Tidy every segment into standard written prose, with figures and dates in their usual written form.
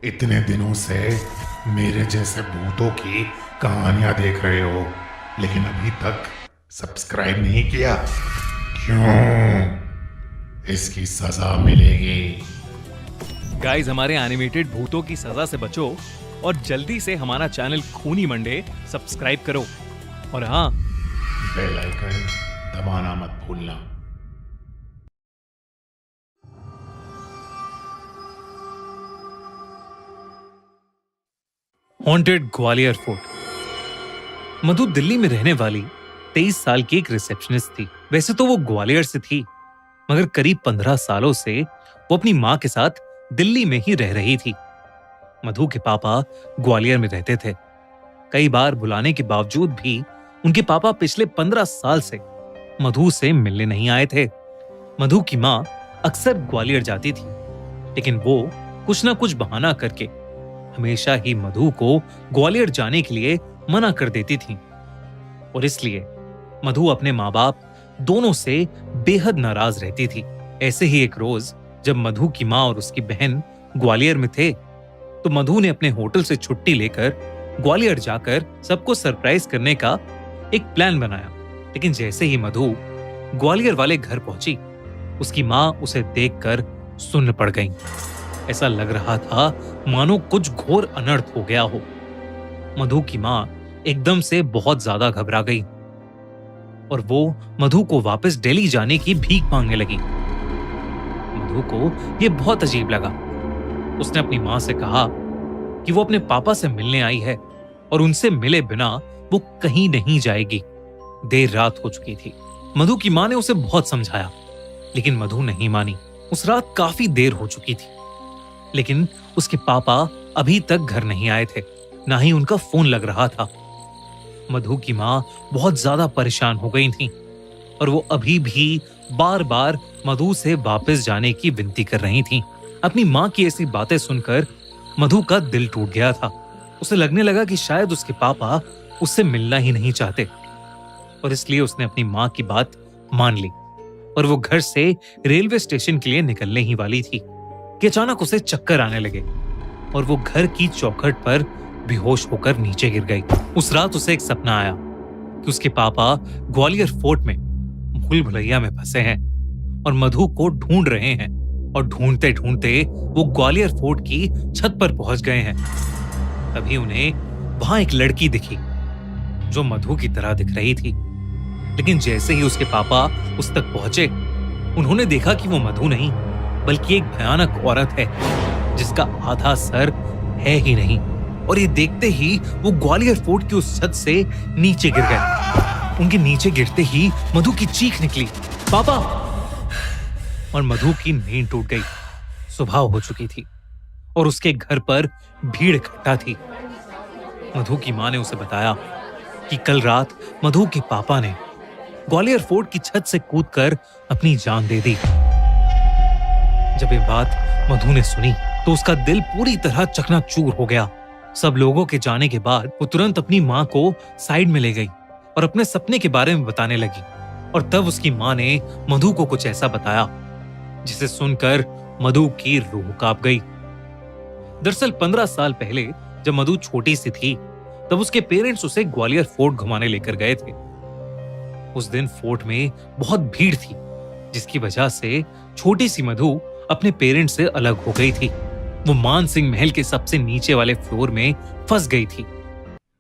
इतने दिनों से मेरे जैसे भूतों की कहानियां देख रहे हो, लेकिन अभी तक सब्सक्राइब नहीं किया। क्यों? इसकी सजा मिलेगी। गाइस, हमारे एनिमेटेड भूतों की सजा से बचो और जल्दी से हमारा चैनल खूनी मंडे सब्सक्राइब करो। और हाँ, बेल आइकन दबाना मत भूलना। Haunted Gwalior fort. मधु दिल्ली में रहने वाली 23 साल की एक रिसेप्शनिस्ट थी। वैसे तो वो ग्वालियर से थी, मगर करीब 15 सालों से वो अपनी माँ के साथ दिल्ली में ही रह रही थी। मधु के पापा ग्वालियर में रहते थे। कई बार बुलाने के बावजूद भी उनके पापा पिछले 15 साल से मधु से मिलने नहीं आए थे। मधु की माँ अक्सर ग्वालियर जाती थी, लेकिन वो कुछ ना कुछ बहाना करके हमेशा ही मधु को ग्वालियर जाने के लिए मना कर देती थी। और इसलिए मधु अपने माँ बाप दोनों से बेहद नाराज रहती थी। ऐसे ही एक रोज जब मधु की माँ और उसकी बहन ग्वालियर में थे, तो मधु ने अपने होटल से छुट्टी लेकर ग्वालियर जाकर सबको सरप्राइज करने का एक प्लान बनाया। लेकिन जैसे ही मधु ग्वालियर वाले घर पहुंची, उसकी माँ उसे देखकर सुन्न पड़ गई। ऐसा लग रहा था मानो कुछ घोर अनर्थ हो गया हो। मधु की माँ एकदम से बहुत ज्यादा घबरा गई और वो मधु को वापस दिल्ली जाने की भीख मांगने लगी। मधु को यह बहुत अजीब लगा। उसने अपनी माँ से कहा कि वो अपने पापा से मिलने आई है और उनसे मिले बिना वो कहीं नहीं जाएगी। देर रात हो चुकी थी। मधु की माँ ने उसे बहुत समझाया, लेकिन मधु नहीं मानी। उस रात काफी देर हो चुकी थी, लेकिन उसके पापा अभी तक घर नहीं आए थे, ना ही उनका फोन लग रहा था। मधु की माँ बहुत ज्यादा परेशान हो गई थी और वो अभी भी बार बार मधु से वापस जाने की विनती कर रही थी। अपनी माँ की ऐसी बातें सुनकर मधु का दिल टूट गया था। उसे लगने लगा कि शायद उसके पापा उससे मिलना ही नहीं चाहते, और इसलिए उसने अपनी माँ की बात मान ली और वो घर से रेलवे स्टेशन के लिए निकलने ही वाली थी कि अचानक उसे चक्कर आने लगे और वो घर की चौखट पर बेहोश होकर नीचे गिर गई। उस रात उसे एक सपना आया कि उसके पापा ग्वालियर फोर्ट में भूल भुलैया में फंसे हैं और मधु को ढूंढ रहे हैं, और ढूंढते ढूंढते वो ग्वालियर फोर्ट की छत पर पहुंच गए हैं। तभी उन्हें वहां एक लड़की दिखी जो मधु की तरह दिख रही थी। लेकिन जैसे ही उसके पापा उस तक पहुंचे, उन्होंने देखा कि वो मधु नहीं बल्कि एक भयानक औरत है जिसका आधा सर है ही नहीं। और ये देखते ही वो ग्वालियर फोर्ट की उस छत से नीचे गिर गए। उनके नीचे गिरते ही मधु की चीख निकली, पापा! और मधु की नींद टूट गई। सुबह हो चुकी थी और उसके घर पर भीड़ इकट्ठा थी। मधु की माँ ने उसे बताया कि कल रात मधु के पापा ने ग्वालियर फोर्ट की छत से कूदकर अपनी जान दे दी। जब ये बात मधु ने सुनी तो उसका दिल पूरी तरह चकनाचूर हो गया। सब लोगों के जाने के बाद वो तुरंत अपनी माँ को साइड में ले गई और अपने सपने के बारे में बताने लगी। और तब उसकी माँ ने मधु को कुछ ऐसा बताया जिसे सुनकर मधु की रूह कांप गई। दरअसल 15 साल पहले जब मधु छोटी सी थी, तब उसके पेरेंट्स उसे ग्वालियर फोर्ट घुमाने लेकर गए थे। उस दिन फोर्ट में बहुत भीड़ थी, जिसकी वजह से छोटी सी मधु अपने पेरेंट्स से अलग हो गई थी। वो मान सिंह महल के सबसे नीचे वाले फ्लोर में फंस गई थी।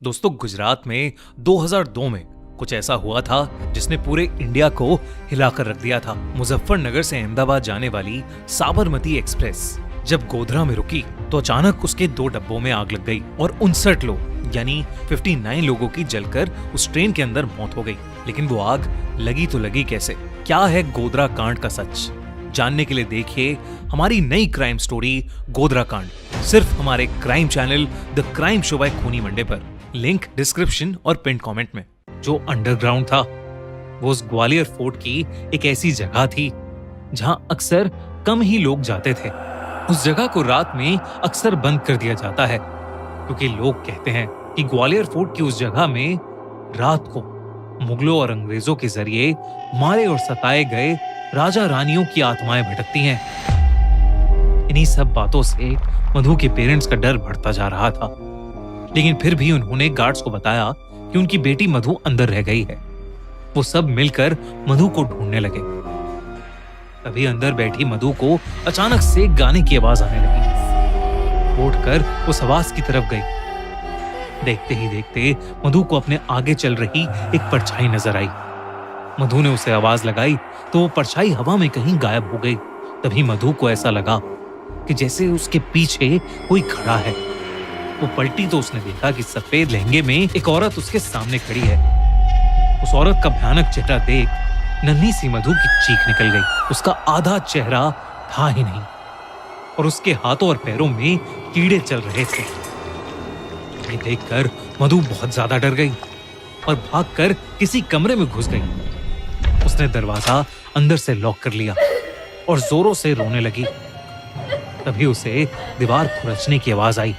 दोस्तों, गुजरात में 2002 में कुछ ऐसा हुआ था जिसने पूरे इंडिया को हिलाकर रख दिया था। मुजफ्फरनगर से अहमदाबाद जाने वाली साबरमती एक्सप्रेस जब गोधरा में रुकी तो अचानक उसके 2 डब्बों में आग लग गई और 59 लोग यानी 59 लोगों की जलकर उस ट्रेन के अंदर मौत हो गई। लेकिन वो आग लगी तो लगी कैसे? क्या है गोधरा कांड का सच? जानने के लिए देखिए हमारी नई क्राइम स्टोरी गोधरा कांड, सिर्फ हमारे crime channel the crime show by Khooni Monday पर। लिंक डिस्क्रिप्शन और पिन कमेंट में। जो अंडरग्राउंड था वो उस ग्वालियर फोर्ट की एक ऐसी जगह थी जहां अक्सर कम ही लोग जाते थे। उस जगह को रात में अक्सर बंद कर दिया जाता है, क्योंकि लोग कहते हैं कि ग्वालियर फोर्ट की उस जगह में रात को मुगलों और अंग्रेजों के जरिए मारे और सताए गए राजा रानियों की आत्माएं भटकती हैं। इन्हीं सब बातों से मधु के पेरेंट्स का डर बढ़ता जा रहा था, लेकिन फिर भी उन्होंने गार्ड्स को बताया कि उनकी बेटी मधु अंदर रह गई है। वो सब मिलकर मधु को ढूंढने लगे। तभी अंदर बैठी मधु को अचानक से गाने की आवाज आने लगी। उठकर उस आवाज की तरफ गई। देखते ही देखते मधु को अपने आगे चल रही एक परछाई नजर आई। मधु ने उसे आवाज लगाई तो वो परछाई हवा में कहीं गायब हो गई। तभी मधु को ऐसा लगा कि जैसे उसके पीछे कोई खड़ा है। वो पलटी तो उसने देखा कि सफेद लहंगे में एक औरत उसके सामने खड़ी है। उस औरत का भयानक चेहरा देख नन्ही सी मधु की चीख निकल गई। उसका आधा चेहरा था ही नहीं और उसके हाथों और पैरों में कीड़े चल रहे थे। ये देखकर मधु बहुत ज्यादा डर गई और भागकर किसी कमरे में घुस गई। उसने दरवाजा अंदर से लॉक कर लिया और जोरों से रोने लगी। तभी उसे दीवार खुरचने की आवाज आई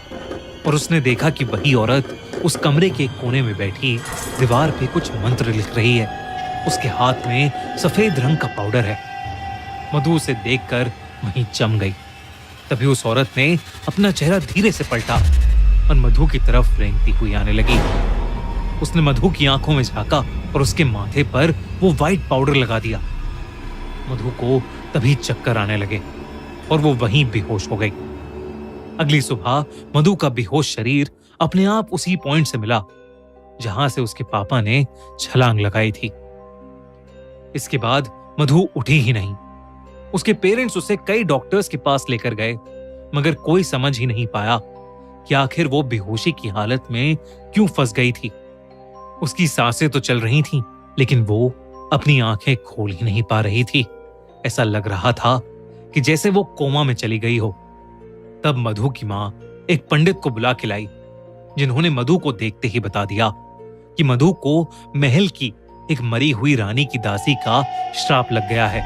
और उसने देखा कि वही औरत उस कमरे के एक कोने में बैठी दीवार पे कुछ मंत्र लिख रही है। उसके हाथ में सफेद रंग का पाउडर है। मधु उसे देखकर वहीं जम गई। तभी उस औरत ने अपना चेहरा धीरे से पलटा और मधु की तरफ रेंगती हुई आने लगी। उसने मधु की आंखों में झांका और उसके माथे पर वो व्हाइट पाउडर लगा दिया। मधु को तभी चक्कर आने लगे और वो वहीं बेहोश हो गई। अगली सुबह मधु का बेहोश शरीर अपने आप उसी पॉइंट से मिला जहां से उसके पापा ने छलांग लगाई थी। इसके बाद मधु उठी ही नहीं। उसके पेरेंट्स उसे कई डॉक्टर्स के पास लेकर गए, मगर कोई समझ ही नहीं पाया कि आखिर वो बेहोशी की हालत में क्यों फंस गई थी। उसकी सांसें तो चल रही थीं, लेकिन वो अपनी आंखें खोल ही नहीं पा रही थी। ऐसा लग रहा था कि जैसे वो कोमा में चली गई हो। तब मधु की मां एक पंडित को बुला के लाई, जिन्होंने मधु को देखते ही बता दिया कि मधु को महल की एक मरी हुई रानी की दासी का श्राप लग गया है,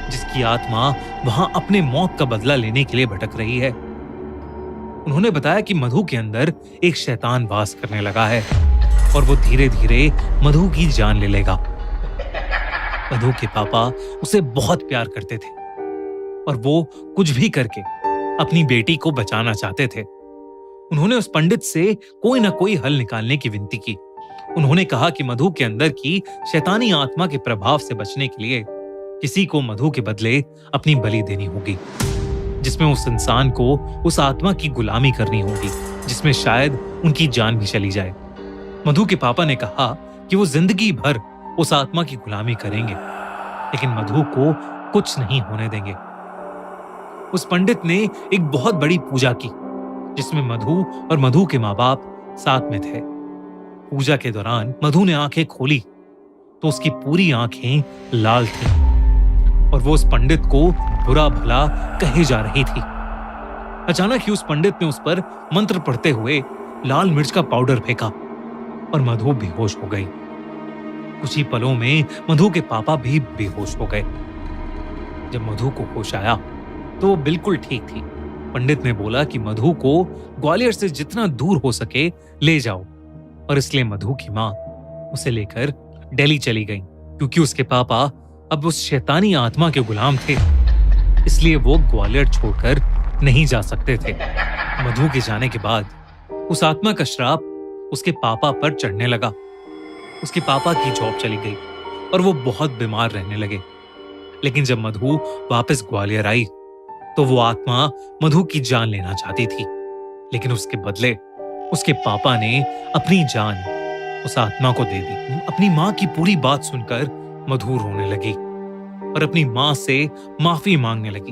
जिसकी आत्मा वहां अपने मौत का बदला लेने के लिए भटक रही है। उन्होंने बताया कि मधु के अंदर एक शैतान वास करने लगा है और वो धीरे धीरे मधु की जान ले लेगा। मधु के पापा उसे बहुत प्यार करते थे और वो कुछ भी करके अपनी बेटी को बचाना चाहते थे। उन्होंने उस पंडित से कोई ना कोई हल निकालने की विनती की। उन्होंने कहा कि मधु के अंदर की शैतानी आत्मा के प्रभाव से बचने के लिए किसी को मधु के बदले अपनी बलि देनी होगी, जिसमें उस इंसान को उस आत्मा की गुलामी करनी होगी, जिसमें शायद उनकी जान भी चली जाए। मधु के पापा ने कहा कि वो जिंदगी भर उस आत्मा की गुलामी करेंगे, लेकिन मधु को कुछ नहीं होने देंगे। उस पंडित ने एक बहुत बड़ी पूजा की, जिसमें मधु और मधु के माँ बाप साथ में थे। पूजा के दौरान मधु ने आंखें खोली तो उसकी पूरी आंखें लाल थीं और वो उस पंडित को बुरा भला कहे जा रही थी। अचानक ही उस पंडित ने उस पर मंत्र पढ़ते हुए लाल मिर्च का पाउडर फेंका और मधु बेहोश हो गई। कुछ ही पलों में मधु के पापा भी बेहोश हो गए। जब मधु को होश आया तो वो बिल्कुल ठीक थी। पंडित ने बोला कि मधु को ग्वालियर से जितना दूर हो सके ले जाओ, और इसलिए मधु की मां उसे लेकर दिल्ली चली गई, क्योंकि उसके पापा अब उस शैतानी आत्मा के गुलाम थे, इसलिए वो ग्वालियर छोड़कर नहीं जा सकते थे। मधु के जाने के बाद उस आत्मा का श्राप उसके पापा पर चढ़ने लगा। उसके पापा की जॉब चली गई और वो बहुत बीमार रहने लगे। लेकिन जब मधु वापस ग्वालियर आई तो वो आत्मा मधु की जान लेना चाहती थी, लेकिन उसके बदले उसके पापा ने अपनी जान उस आत्मा को दे दी। अपनी मां की पूरी बात सुनकर मधु रोने लगी और अपनी मां से माफी मांगने लगी।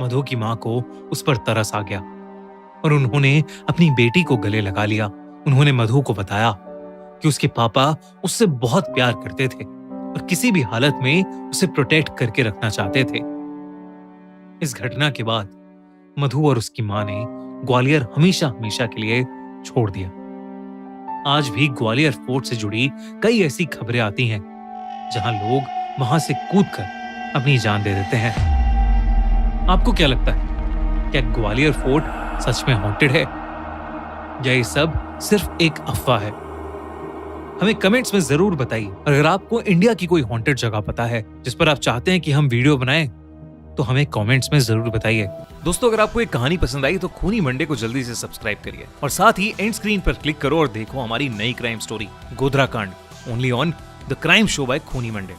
मधु की मां को उस पर तरस आ गया और उन्होंने अपनी बेटी को गले लगा लिया। उन्होंने मधु को बताया कि उसके पापा उससे बहुत प्यार करते थे और किसी भी हालत में उसे प्रोटेक्ट करके रखना चाहते थे। इस घटना के बाद मधु और उसकी मां ने ग्वालियर हमेशा हमेशा के लिए छोड़ दिया। आज भी ग्वालियर फोर्ट से जुड़ी कई ऐसी खबरें आती हैं जहां लोग वहां से कूदकर अपनी जान दे देते हैं। आपको क्या लगता है, क्या ग्वालियर फोर्ट सच में हॉन्टेड है या ये सब सिर्फ एक अफवाह है? हमें कमेंट्स में जरूर बताइए। अगर आपको इंडिया की कोई हॉन्टेड जगह पता है जिस पर आप चाहते हैं कि हम वीडियो बनाएं, तो हमें कमेंट्स में जरूर बताइए। दोस्तों, अगर आपको ये कहानी पसंद आई तो खूनी मंडे को जल्दी से सब्सक्राइब करिए और साथ ही एंड स्क्रीन पर क्लिक करो और देखो हमारी नई क्राइम स्टोरी गोधरा कांड, only on the crime show by Khooni Monday.